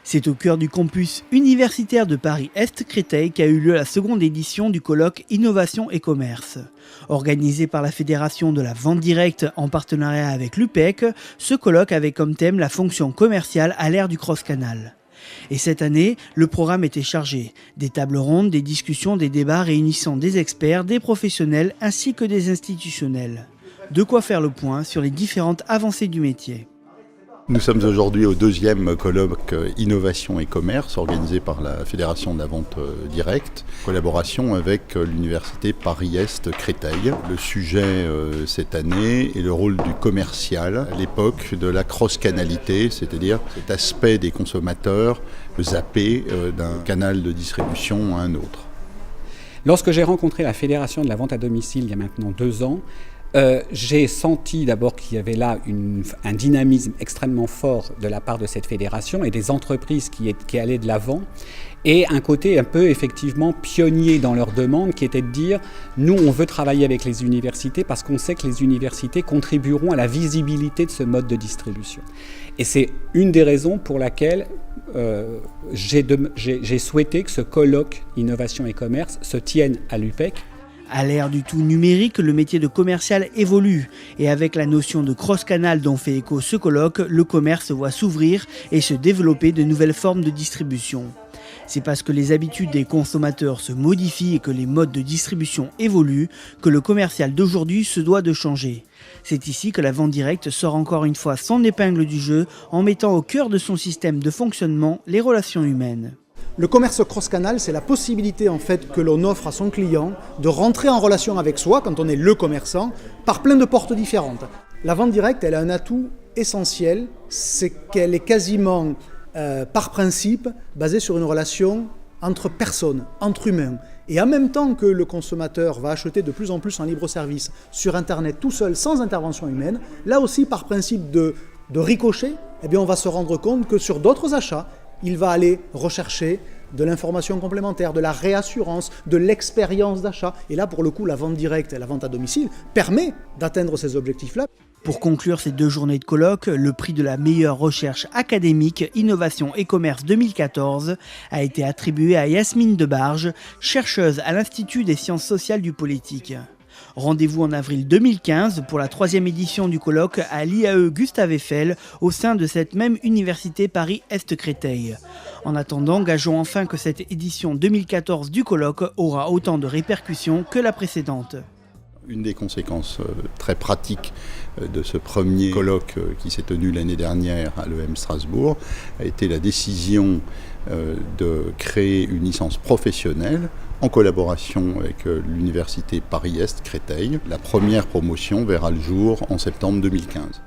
C'est au cœur du campus universitaire de Paris-Est-Créteil qu'a eu lieu la seconde édition du colloque Innovation et Commerce. Organisé par la Fédération de la Vente Directe en partenariat avec l'UPEC, ce colloque avait comme thème la fonction commerciale à l'ère du cross-canal. Et cette année, le programme était chargé. Des tables rondes, des discussions, des débats réunissant des experts, des professionnels ainsi que des institutionnels. De quoi faire le point sur les différentes avancées du métier. Nous sommes aujourd'hui au deuxième colloque Innovation et Commerce organisé par la Fédération de la Vente Directe, en collaboration avec l'Université Paris-Est-Créteil. Le sujet cette année est le rôle du commercial à l'époque de la cross-canalité, c'est-à-dire cet aspect des consommateurs zappé d'un canal de distribution à un autre. Lorsque j'ai rencontré la Fédération de la Vente à domicile il y a maintenant 2 ans, j'ai senti d'abord qu'il y avait là un dynamisme extrêmement fort de la part de cette fédération et des entreprises qui allaient de l'avant, et un côté un peu effectivement pionnier dans leur demande qui était de dire nous on veut travailler avec les universités parce qu'on sait que les universités contribueront à la visibilité de ce mode de distribution. Et c'est une des raisons pour laquelle j'ai souhaité que ce colloque Innovation et Commerce se tienne à l'UPEC. À l'ère du tout numérique, le métier de commercial évolue. Et avec la notion de cross-canal dont fait écho ce colloque, le commerce voit s'ouvrir et se développer de nouvelles formes de distribution. C'est parce que les habitudes des consommateurs se modifient et que les modes de distribution évoluent que le commercial d'aujourd'hui se doit de changer. C'est ici que la vente directe sort encore une fois son épingle du jeu en mettant au cœur de son système de fonctionnement les relations humaines. Le commerce cross-canal, c'est la possibilité en fait que l'on offre à son client de rentrer en relation avec soi, quand on est le commerçant, par plein de portes différentes. La vente directe, elle a un atout essentiel, c'est qu'elle est quasiment, par principe, basée sur une relation entre personnes, entre humains. Et en même temps que le consommateur va acheter de plus en plus en libre-service sur Internet tout seul, sans intervention humaine, là aussi, par principe de ricochet, eh bien, on va se rendre compte que sur d'autres achats, il va aller rechercher de l'information complémentaire, de la réassurance, de l'expérience d'achat. Et là, pour le coup, la vente directe et la vente à domicile permet d'atteindre ces objectifs-là. Pour conclure ces 2 journées de colloque, le prix de la meilleure recherche académique Innovation et Commerce 2014 a été attribué à Yasmine Debarge, chercheuse à l'Institut des sciences sociales du politique. Rendez-vous en avril 2015 pour la 3e édition du colloque à l'IAE Gustave Eiffel au sein de cette même université Paris-Est-Créteil. En attendant, gageons enfin que cette édition 2014 du colloque aura autant de répercussions que la précédente. Une des conséquences très pratiques de ce premier colloque qui s'est tenu l'année dernière à l'EM Strasbourg a été la décision de créer une licence professionnelle en collaboration avec l'université Paris-Est Créteil. La première promotion verra le jour en septembre 2015.